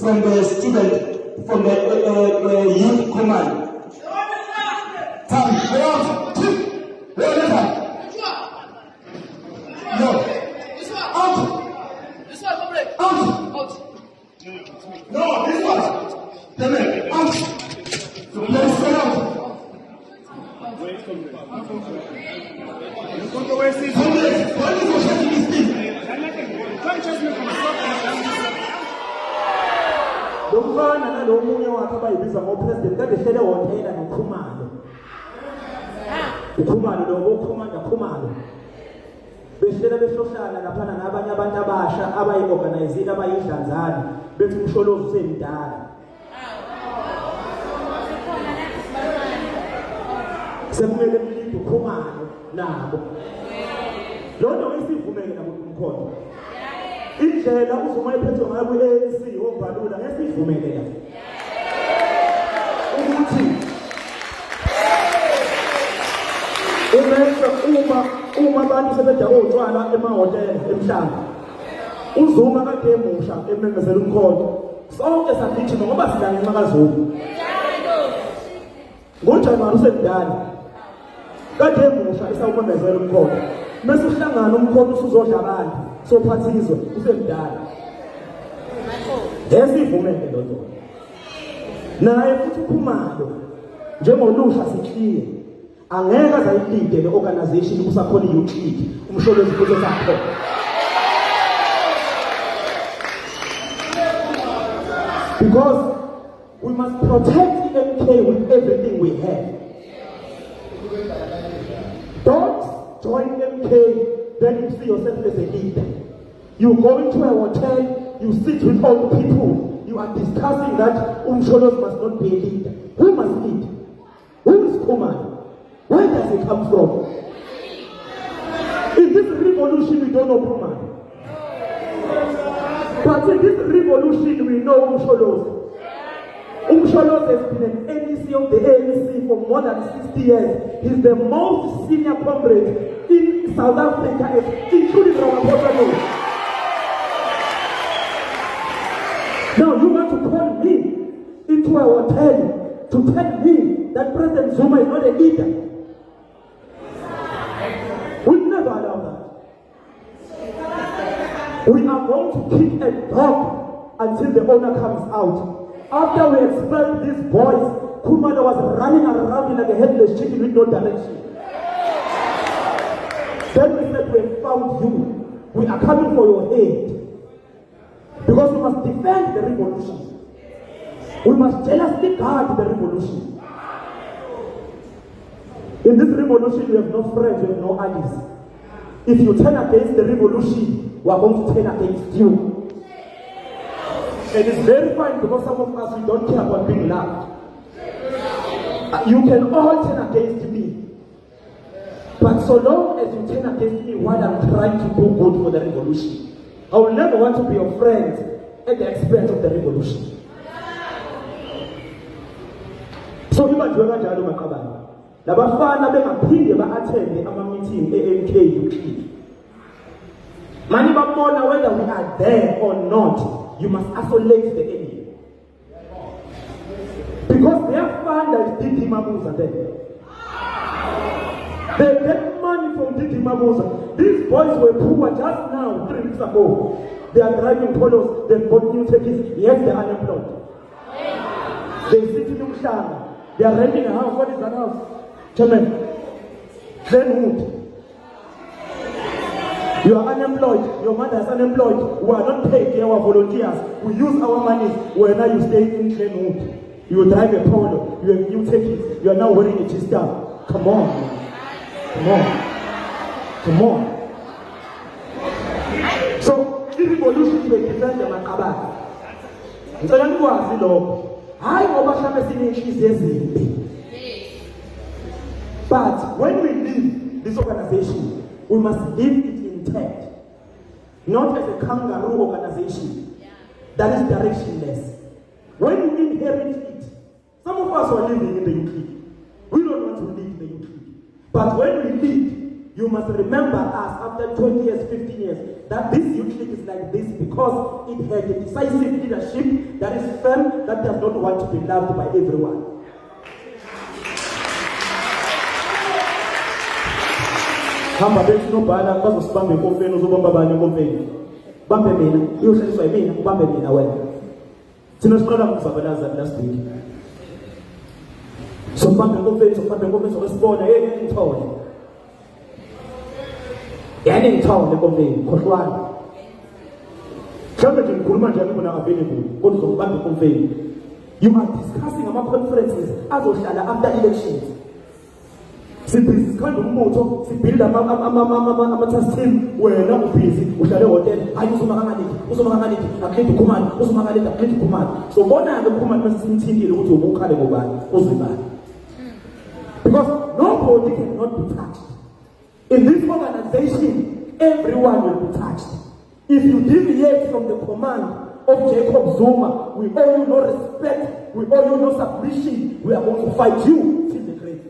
from the student, from the youth command. Come, go out. No. Out. Out. No, this one. Come here. Out. Let's go out. Lomfana nalomunye wakhe abayibiza ngopresident kade hlele wonthela noKhumalo. uKhumalo lo ukhomanda Khumalo. Behlela behlohlana lapha nabanye abantu abasha abayiorganizile abayidlanzana bethi umsholozi usemdala. Sekumele umlindi uKhumalo nabo. Lonto isivumele nabo umkhonto. Indlela uZuma ephethe ngayo ku-ANC ovalula ngesivumele la. Ukuthi uma abantu sebedla utshwala emahhotela emhlanga. uZuma kade emusha ememezela umkhonto. Sonke sagijima ngoba silangenxa kaZuma. ngoJanuwari usemdala. Kade emusha esawumemezela umkhonto. Mase uhlangana umkhonto usuzodla abantu. Sophathizwe usemdala. Esivumele lonto. Naye futhi uKhumalo njengolusha sikhiye angeke azayilide le organization usakhona iUtlik umsholozi futhi sakho. Because we must protect MK with everything we have. Don't join MK, then you see yourself as a leader. You go into a hotel, you sit with all the people, you are discussing that Umsholos must not be a leader. Who must lead? Who is Khumalo? Where does it come from? In this revolution, we don't know Khumalo. But in this revolution, we know Umsholos. Umsholos has been an NEC of the ANC for more than 60 years. He's the most senior comrade in South Africa, including our portfolio. Now you want to call me into a hotel to tell me that President Zuma is not a leader? We'll never allow that. We are going to kick a dog until the owner comes out. After we expelled these boys, Khumalo was running around like a headless chicken with no direction. Then we said, we have found you. We are coming for your head. Because we must defend the revolution. We must jealously guard the revolution. In this revolution, we have no friends, we have no allies. If you turn against the revolution, we are going to turn against you. And it's very fine because some of us, we don't care about being loved. You can all turn against me. But so long as you turn against me while I'm trying to do good for the revolution, I will never want to be your friend at the expense of the revolution. So you must remember that labafana bengaphinde ba-attende ama-meeting e-MK Utliki. Mani babona whether we are there or not, you must isolate the enemy. Because their funders did Mabuza there. They get money from Didi Mabuza. These boys were poor just now, 3 weeks ago. They are driving polos, they've got new tickets, yes, they are unemployed. They sit in Umshana, they are renting a house. What is that house? Chairman, Glenwood. You are unemployed, your mother is unemployed, we are not paid, they are volunteers. We use our money whenever you stay in Glenwood. You drive a polo, you have new tickets, you are now wearing a G-Star. Come on. Come on. Come on. So, this revolution will defend the Makabaka. So, you know, I but when we leave this organization, we must leave it intact. Not as a kangaroo organization that is directionless. When we inherit it, some of us are living in the UK. We don't want to leave the UK. But when we leave, You must remember us after 20 years, 15 years, that this youth league is like this because it had a decisive leadership that is firm, that does not want to be loved by everyone. Hamba bethi nobhala bazosibamba enkomfeni uzobamba abanye enkomfeni. Bambe mina, uyohlaliswa yimina, ubambe mina wena. Thina siqala ngizabalaza last week. So bambe enkomfeni, sokubona ngithole. Yani ngithole enkomfeni, khohlwana. Mhlawumbe nje ngikhuluma nje mina available, kodwa uzobamba enkomfeni. You are discussing ama-conferences azohlala after elections. Sibhizi sikhanda umbutho, sibhilda ama-task team, wena ubhizi, uhlale hotel, hayi uzoma kanganiki, akulethi Khumalo, uzoma kanganiki, akulethi Khumalo. So bona-ke uKhumalo mase simthintile ukuthi ubukhale ngobani, uzwibani. Because nobody cannot be touched. In this organization, everyone will be touched. If you deviate from the command of Jacob Zuma, we owe you no respect, we owe you no submission, we are going to fight you till the grave.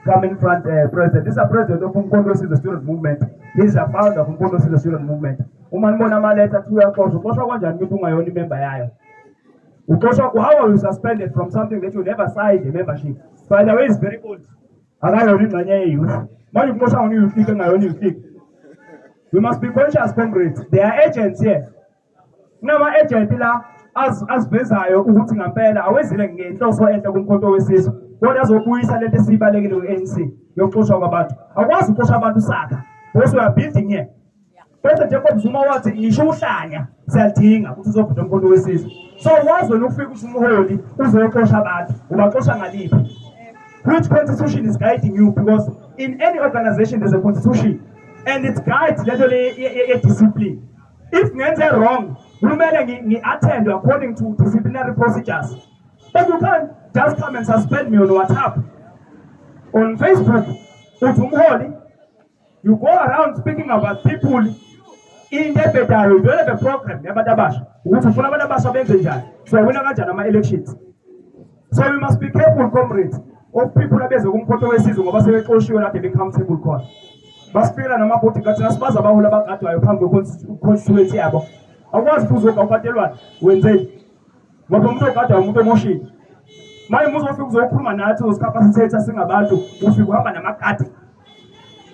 Come in front, President. This is a president of Bonginkosi, the student movement. He is a founder of Bonginkosi, the student movement. Umanibona maleta tu ya koso. Ukosha kwanja ngithi ungayona member yayo. Ukosha how are you suspended from something that you never signed a membership? By the way, it's very old. Akayona ingxenye ye-youth. Manje ukosha ngoni youth engayona youth. We must be conscious, comrades. There are agents here. Kunama agent la asivezayo ukuthi ngempela awezile ngenhloso enhle kumkhonto wesizwe. Kodwa azobuyisa lento esibalekile ku-ANC yokuxoshwa kwabantu. Akwazi ukuxosha abantu saka. Because we are building here. President Jacob Zuma wathi ngisho uhlanya siyadinga ukuthi uzobhuda umkhonto wesizwe. So wazi wena ukufika usumholi uzoxosha abantu. Ubaxosha ngaliphi? Which constitution is guiding you? Because in any organization there's a constitution and it guides literally a discipline. If ngenze wrong, kumele attend according to disciplinary procedures. But you can't just come and suspend me on WhatsApp, on Facebook, you go around speaking about people in the better, you don't have a program, so we're not going to elections. So we must be careful, comrades, of people that they become table court. Baspira na mapoti katina spaza bahula bakati ayopanga constituency yabo. Akwazi kuzoka ukwatelwa wenze. Ngoba umuntu okade umuntu emotion. Maye muzo ufika uzokhuluma nathi usikapacitator singabantu ufika uhamba namakati.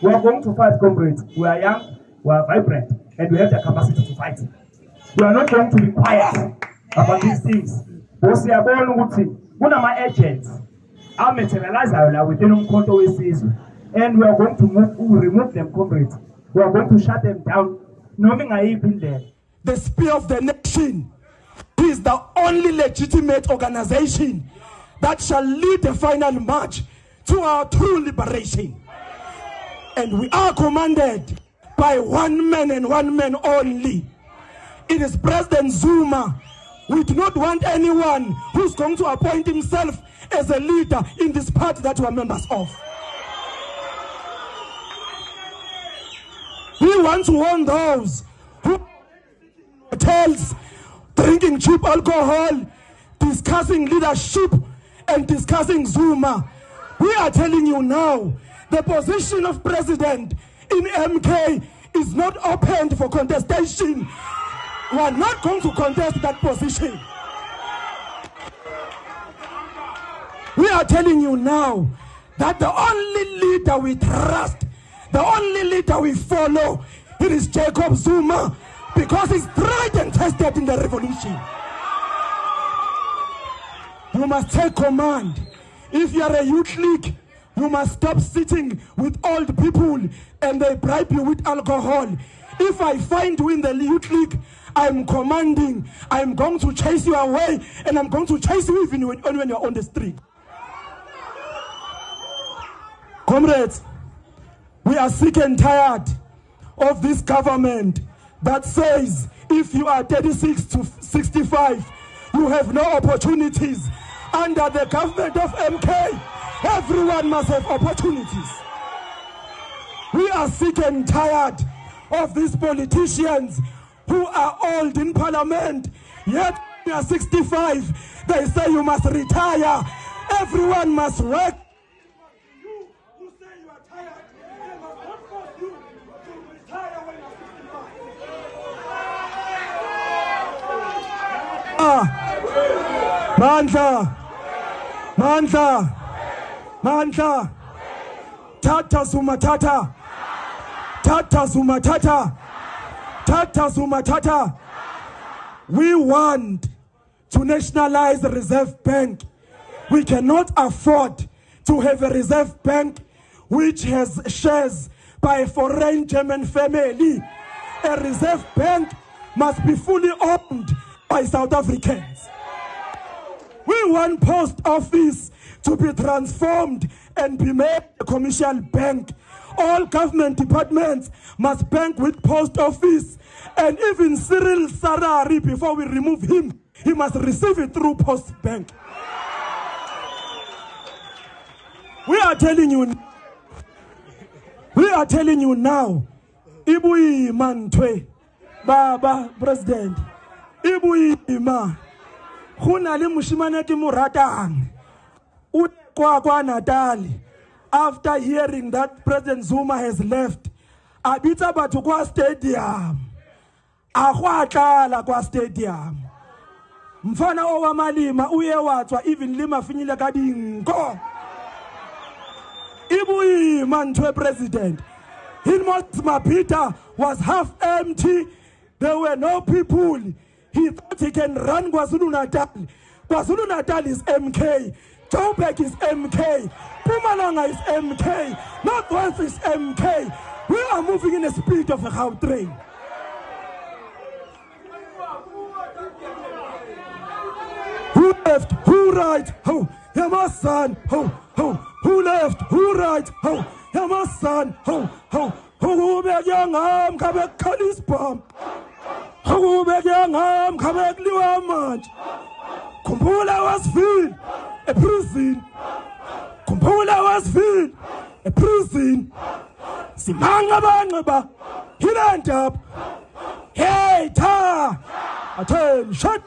We are going to fight, comrades. We are young, we are vibrant, and we have the capacity to fight. We are not going to be quiet about these things. Because we are going to kuna agents amaterialize within umkhonto wesizwe. And we are going to remove them, comrades. We are going to shut them down. The Spear of the Nation is the only legitimate organization that shall lead the final march to our true liberation. And we are commanded by one man and one man only. It is President Zuma. We do not want anyone who's going to appoint himself as a leader in this party that we are members of. We want to warn those who are hotels, drinking cheap alcohol, discussing leadership and discussing Zuma. We are telling you now, the position of president in MK is not open for contestation. We are not going to contest that position. We are telling you now that the only leader we trust, the only leader we follow, it is Jacob Zuma, because he's tried and tested in the revolution. You must take command. If you are a youth league, you must stop sitting with old people and they bribe you with alcohol. If I find you in the youth league, I'm commanding, I'm going to chase you away, and I'm going to chase you even when you're on the street. Comrades, we are sick and tired of this government that says if you are 36 to 65, you have no opportunities. Under the government of MK, everyone must have opportunities. We are sick and tired of these politicians who are old in parliament, yet when you are 65, they say you must retire Everyone must work. You who say you are tired, they must not force you to retire when you're 65. Mandla. Tata Zuma Tata. Tata Zuma Tata. Tata Zuma Tata. We want to nationalize the Reserve Bank. We cannot afford to have a Reserve Bank which has shares by a foreign German family. A Reserve Bank must be fully owned by South Africans. We want post office to be transformed and be made a commercial bank. All government departments must bank with post office. And even Cyril's salary, before we remove him, he must receive it through post bank. We are telling you now, Ibui Mantwe, Baba President, Ibui Ma, Khunale Mushimaneki Muratang, Kwa Natali. After hearing that President Zuma has left, Abita Batukwa Stadium, Akwatala Kwa Stadium, Mfana Owa Malima, Uyewatwa, even Lima Finile Kadingo. Ibui Mantwe President. Hilmot Mapita was half empty. There were no people. He thought he can run KwaZulu-Natal. KwaZulu-Natal is MK. Joburg is MK. Mpumalanga is MK. Northwest is MK. We are moving in the speed of a cow train. Who left? Who right? Ho, Yamasan. Ho, ho. Who left? Who right? Ho, Yamasan. Ho, ho. Who be young arm? Kabek Kalis bomb. Who be young arm? Kabek Liwamanch. Khumalo was filled. A prison. Khumalo was filled. A prison. Simanga Bangaba. He landed up. Hey, ta! Attention!